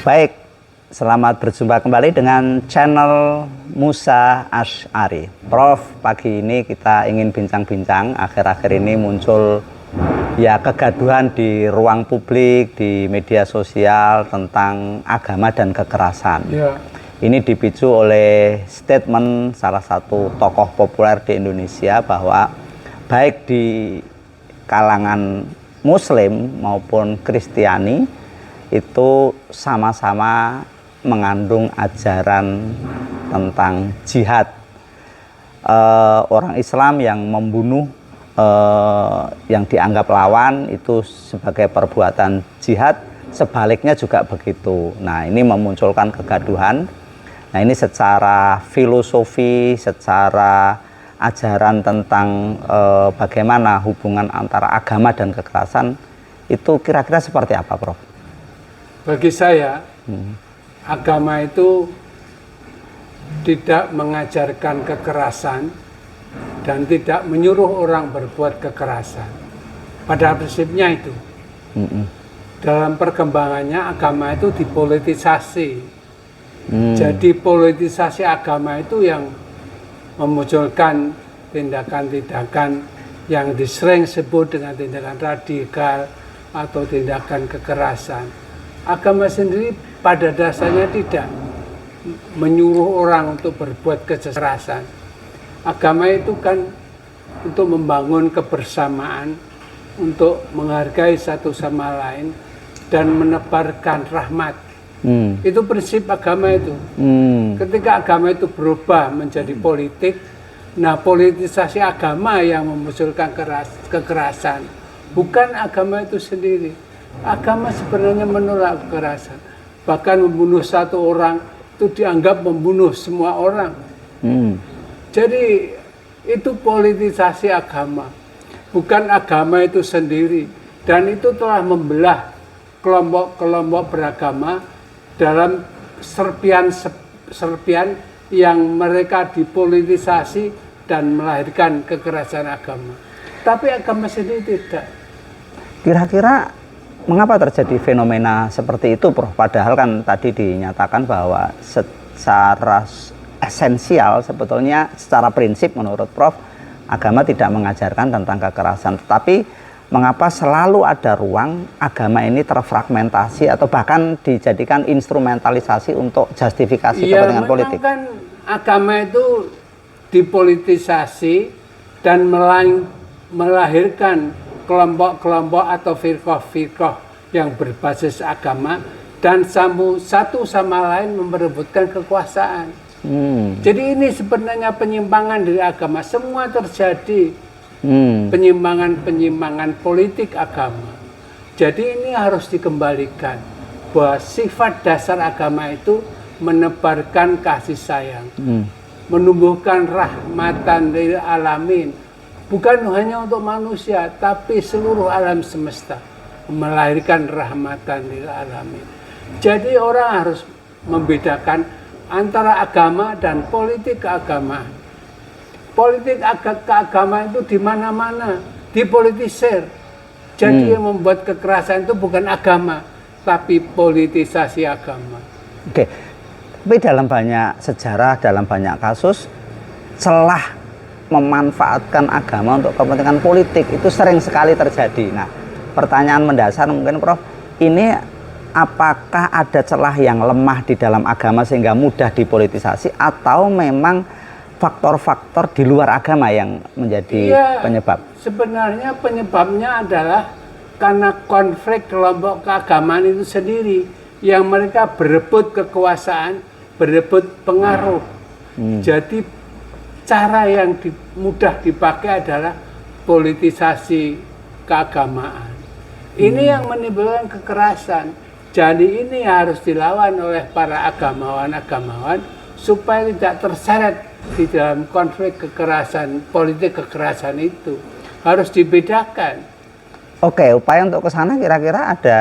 Baik, selamat berjumpa kembali dengan channel Musa Asy'ari. Prof, pagi ini kita ingin bincang-bincang. Akhir-akhir ini muncul ya kegaduhan di ruang publik, di media sosial tentang agama dan kekerasan. Ya. Ini dipicu oleh statement salah satu tokoh populer di Indonesia bahwa baik di kalangan Muslim maupun Kristiani itu sama-sama mengandung ajaran tentang jihad. Orang Islam yang membunuh yang dianggap lawan itu sebagai perbuatan jihad, sebaliknya juga begitu. Nah, ini memunculkan kegaduhan. Nah, ini secara filosofi, secara ajaran tentang bagaimana hubungan antara agama dan kekerasan itu kira-kira seperti apa, Prof? Bagi saya, agama itu tidak mengajarkan kekerasan dan tidak menyuruh orang berbuat kekerasan. Pada prinsipnya itu. Dalam perkembangannya agama itu dipolitisasi. Jadi politisasi agama itu yang memunculkan tindakan-tindakan yang disering sebut dengan tindakan radikal atau tindakan kekerasan. Agama sendiri pada dasarnya tidak menyuruh orang untuk berbuat kekerasan. Agama itu kan untuk membangun kebersamaan, untuk menghargai satu sama lain dan menebarkan rahmat. Itu prinsip agama itu. Ketika agama itu berubah menjadi politik, nah politisasi agama yang memunculkan kekerasan, bukan agama itu sendiri. Agama sebenarnya menolak kekerasan. Bahkan membunuh satu orang itu dianggap membunuh semua orang. Jadi itu politisasi agama, bukan agama itu sendiri. Dan itu telah membelah kelompok-kelompok beragama dalam serpian yang mereka dipolitisasi dan melahirkan kekerasan agama. Tapi agama sendiri tidak. Kira-kira mengapa terjadi fenomena seperti itu, Prof? Padahal kan tadi dinyatakan bahwa secara esensial sebetulnya secara prinsip menurut Prof, agama tidak mengajarkan tentang kekerasan. Tetapi mengapa selalu ada ruang agama ini terfragmentasi atau bahkan dijadikan instrumentalisasi untuk justifikasi kepentingan politik? Kan agama itu dipolitisasi dan melahirkan kelompok-kelompok atau firqah-firqah yang berbasis agama dan satu sama lain memperebutkan kekuasaan. Jadi ini sebenarnya penyimpangan dari agama. Semua terjadi penyimpangan politik agama. Jadi ini harus dikembalikan bahwa sifat dasar agama itu menebarkan kasih sayang, menumbuhkan rahmatan lil alamin. Bukan hanya untuk manusia, tapi seluruh alam semesta. Melahirkan rahmatan lil alamin. Jadi orang harus membedakan antara agama dan politik keagamaan. Politik keagamaan itu di mana-mana, dipolitisir. Jadi yang membuat kekerasan itu bukan agama, tapi politisasi agama. Oke, tapi dalam banyak sejarah, dalam banyak kasus, celah memanfaatkan agama untuk kepentingan politik itu sering sekali terjadi. Nah, pertanyaan mendasar mungkin Prof, ini apakah ada celah yang lemah di dalam agama sehingga mudah dipolitisasi atau memang faktor-faktor di luar agama yang menjadi penyebab? Sebenarnya penyebabnya adalah karena konflik kelompok keagamaan itu sendiri yang mereka berebut kekuasaan, berebut pengaruh. Jadi cara yang mudah dipakai adalah politisasi keagamaan. Ini yang menimbulkan kekerasan. Jadi ini harus dilawan oleh para agamawan supaya tidak terseret di dalam konflik kekerasan, politik kekerasan itu. Harus dibedakan. Oke, upaya untuk ke sana kira-kira ada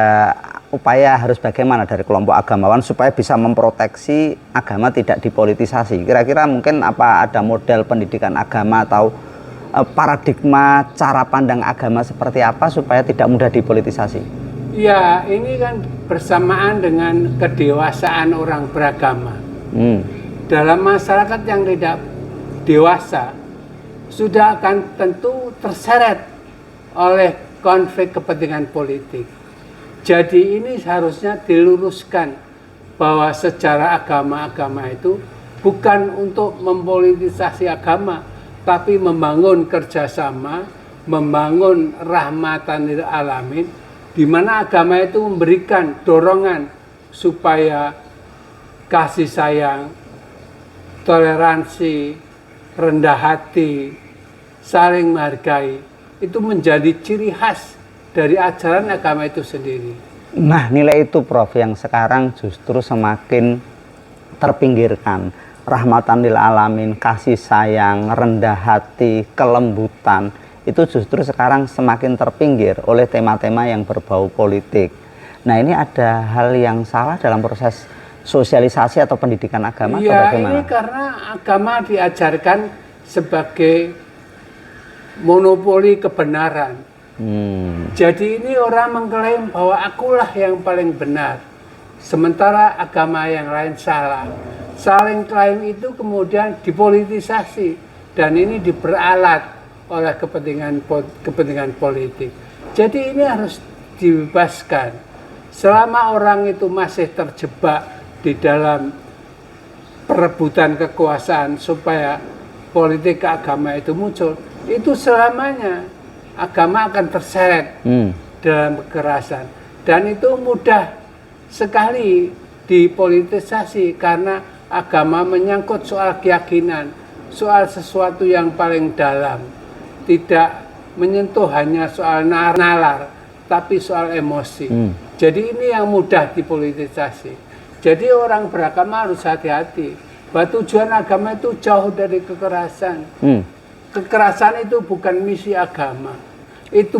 upaya harus bagaimana dari kelompok agamawan supaya bisa memproteksi agama tidak dipolitisasi? Kira-kira mungkin apa ada model pendidikan agama atau paradigma cara pandang agama seperti apa supaya tidak mudah dipolitisasi? Ya, ini kan bersamaan dengan kedewasaan orang beragama. Dalam masyarakat yang tidak dewasa, sudah akan tentu terseret oleh konflik kepentingan politik. Jadi ini seharusnya diluruskan bahwa secara agama-agama itu bukan untuk mempolitisasi agama, tapi membangun kerjasama, membangun rahmatan lil alamin, di mana agama itu memberikan dorongan supaya kasih sayang, toleransi, rendah hati, saling menghargai, itu menjadi ciri khas dari ajaran agama itu sendiri. Nah, nilai itu Prof yang sekarang justru semakin terpinggirkan. Rahmatan lil alamin, kasih sayang, rendah hati, kelembutan, itu justru sekarang semakin terpinggir oleh tema-tema yang berbau politik. Nah, ini ada hal yang salah dalam proses sosialisasi atau pendidikan agama atau bagaimana? Ini karena agama diajarkan sebagai monopoli kebenaran. Jadi ini orang mengklaim bahwa akulah yang paling benar, sementara agama yang lain salah. Saling klaim itu kemudian dipolitisasi dan ini diperalat oleh kepentingan politik. Jadi ini harus dibebaskan. Selama orang itu masih terjebak di dalam perebutan kekuasaan supaya politik agama itu muncul, itu selamanya agama akan terseret dalam kekerasan. Dan itu mudah sekali dipolitisasi karena agama menyangkut soal keyakinan, soal sesuatu yang paling dalam, tidak menyentuh hanya soal nalar, tapi soal emosi. Jadi ini yang mudah dipolitisasi. Jadi orang beragama harus hati-hati. Bahwa tujuan agama itu jauh dari kekerasan. Kekerasan itu bukan misi agama. Itu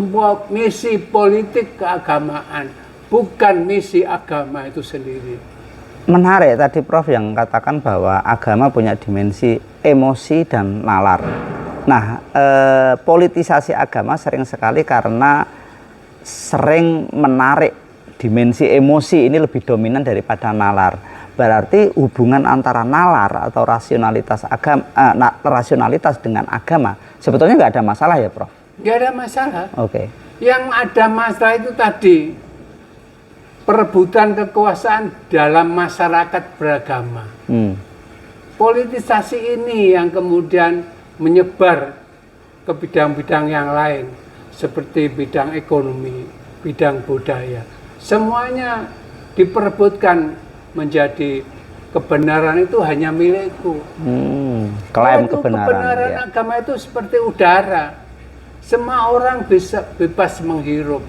misi politik keagamaan, bukan misi agama itu sendiri. Menarik tadi Prof yang katakan bahwa agama punya dimensi emosi dan nalar. Nah, politisasi agama sering sekali karena sering menarik dimensi emosi ini lebih dominan daripada nalar. Berarti hubungan antara nalar atau rasionalitas rasionalitas dengan agama sebetulnya nggak ada masalah ya, Prof? Nggak ada masalah. Oke. Yang ada masalah itu tadi perebutan kekuasaan dalam masyarakat beragama. Politisasi ini yang kemudian menyebar ke bidang-bidang yang lain seperti bidang ekonomi, bidang budaya. Semuanya diperebutkan menjadi kebenaran itu hanya milikku. Klaim kebenaran. Kebenaran ya. Agama itu seperti udara. Semua orang bisa bebas menghirup.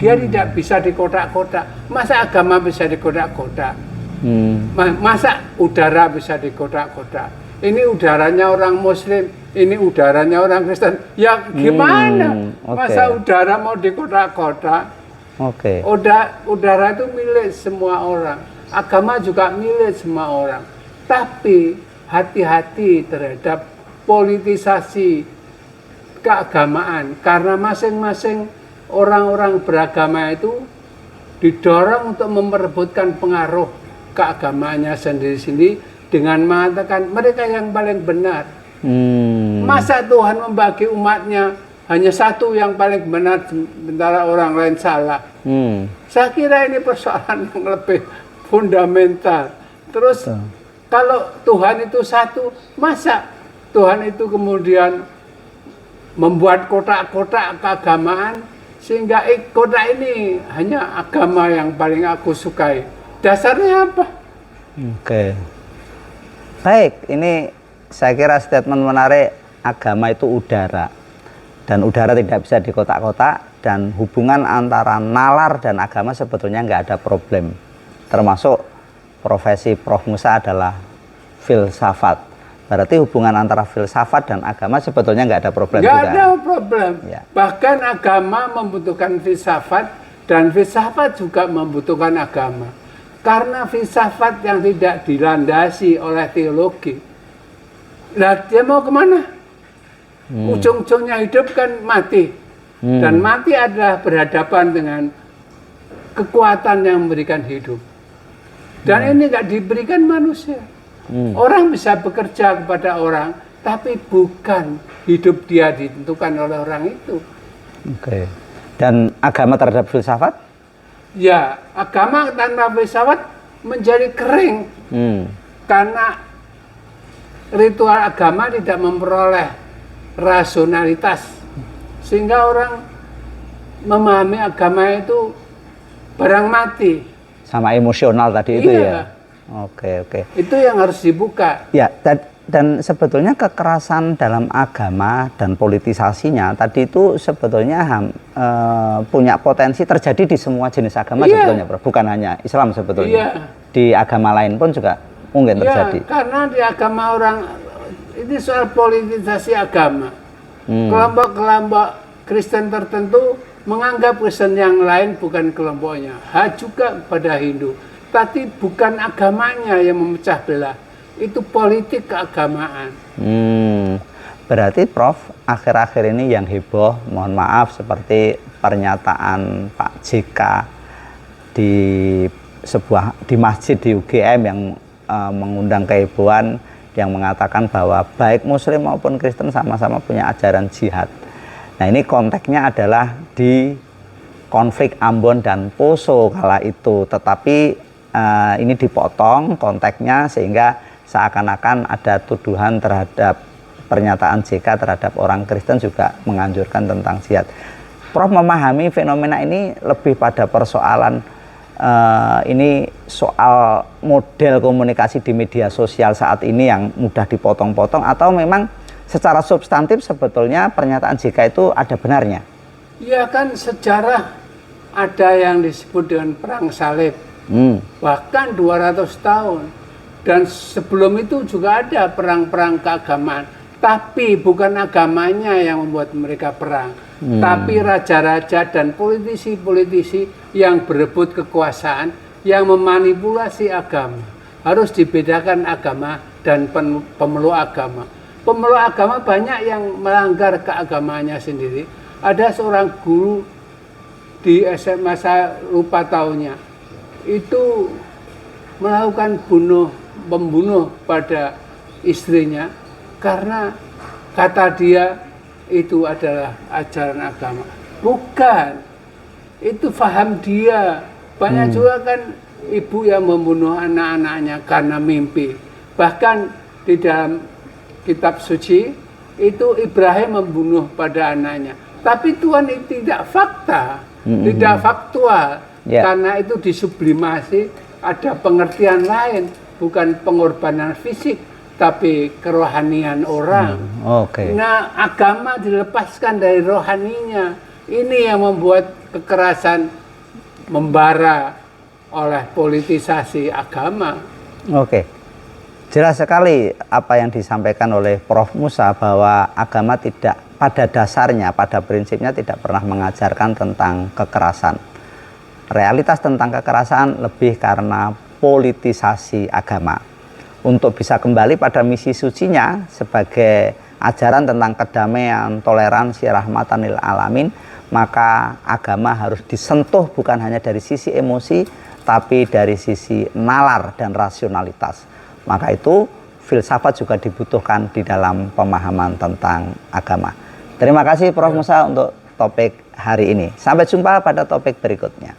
Dia tidak bisa dikotak-kotak. Masa agama bisa dikotak-kotak? Masa udara bisa dikotak-kotak? Ini udaranya orang Muslim, ini udaranya orang Kristen. Ya gimana? Masa udara mau dikotak-kotak? Udara itu milik semua orang. Agama juga milik semua orang. Tapi hati-hati terhadap politisasi keagamaan. Karena masing-masing orang-orang beragama itu didorong untuk memperebutkan pengaruh keagamaannya sendiri-sendiri dengan mengatakan mereka yang paling benar. Masa Tuhan membagi umatnya hanya satu yang paling benar sementara orang lain salah? Saya kira ini persoalan yang lebih fundamental. Terus kalau Tuhan itu satu, masa Tuhan itu kemudian membuat kotak-kotak keagamaan sehingga kotak ini hanya agama yang paling aku sukai. Dasarnya apa? Baik, ini saya kira statement menarik. Agama itu udara dan udara tidak bisa dikotak-kotak, dan hubungan antara nalar dan agama sebetulnya nggak ada problem. Termasuk profesi Prof Musa adalah filsafat. Berarti hubungan antara filsafat dan agama sebetulnya nggak ada problem juga. Nggak ada problem. Ya. Bahkan agama membutuhkan filsafat dan filsafat juga membutuhkan agama. Karena filsafat yang tidak dilandasi oleh teologi, nah dia mau kemana? Ujung-ujungnya hidup kan mati. Dan mati adalah berhadapan dengan kekuatan yang memberikan hidup. Dan ini nggak diberikan manusia. Orang bisa bekerja kepada orang, tapi bukan hidup dia ditentukan oleh orang itu. Oke. Dan agama terhadap filsafat? Ya, agama tanpa filsafat menjadi kering. Karena ritual agama tidak memperoleh rasionalitas. Sehingga orang memahami agama itu barang mati. Sama emosional tadi itu Iya. ya? Oke. Itu yang harus dibuka. Ya, dan sebetulnya kekerasan dalam agama dan politisasinya tadi itu sebetulnya punya potensi terjadi di semua jenis agama sebetulnya, Prof. Bukan hanya Islam sebetulnya. Di agama lain pun juga mungkin terjadi. Karena di agama orang ini soal politisasi agama. Kelompok-kelompok Kristen tertentu menganggap Kristen yang lain bukan kelompoknya. Juga pada Hindu. Tapi bukan agamanya yang memecah belah. Itu politik keagamaan. Berarti Prof, akhir-akhir ini yang heboh, mohon maaf, seperti pernyataan Pak JK di masjid di UGM yang mengundang kehebohan, yang mengatakan bahwa baik Muslim maupun Kristen sama-sama punya ajaran jihad. Nah, ini konteksnya adalah di konflik Ambon dan Poso kala itu, tetapi ini dipotong konteksnya sehingga seakan-akan ada tuduhan terhadap pernyataan JK terhadap orang Kristen juga menganjurkan tentang jihad. Prof memahami fenomena ini lebih pada persoalan ini soal model komunikasi di media sosial saat ini yang mudah dipotong-potong, atau memang secara substantif sebetulnya pernyataan JK itu ada benarnya? Ya kan, sejarah ada yang disebut dengan perang salib, bahkan 200 tahun. Dan sebelum itu juga ada perang-perang keagamaan. Tapi bukan agamanya yang membuat mereka perang. Tapi raja-raja dan politisi-politisi yang berebut kekuasaan, yang memanipulasi agama. Harus dibedakan agama dan pemeluk agama. Pemeluk agama banyak yang melanggar keagamanya sendiri. Ada seorang guru di SMA, saya lupa tahunnya, itu melakukan membunuh pada istrinya karena kata dia itu adalah ajaran agama. Bukan, itu paham dia. Banyak juga kan ibu yang membunuh anak-anaknya karena mimpi. Bahkan di dalam kitab suci itu Ibrahim membunuh pada anaknya. Tapi Tuhan itu tidak fakta, tidak faktual, karena itu disublimasi, ada pengertian lain, bukan pengorbanan fisik, tapi kerohanian orang. Nah, agama dilepaskan dari rohaninya. Ini yang membuat kekerasan membara oleh politisasi agama. Jelas sekali apa yang disampaikan oleh Prof Musa, bahwa agama tidak pada dasarnya, pada prinsipnya tidak pernah mengajarkan tentang kekerasan. Realitas tentang kekerasan lebih karena politisasi agama. Untuk bisa kembali pada misi sucinya sebagai ajaran tentang kedamaian, toleransi, rahmatan lil alamin, maka agama harus disentuh bukan hanya dari sisi emosi, tapi dari sisi nalar dan rasionalitas. Maka itu filsafat juga dibutuhkan di dalam pemahaman tentang agama. Terima kasih Prof Musa untuk topik hari ini. Sampai jumpa pada topik berikutnya.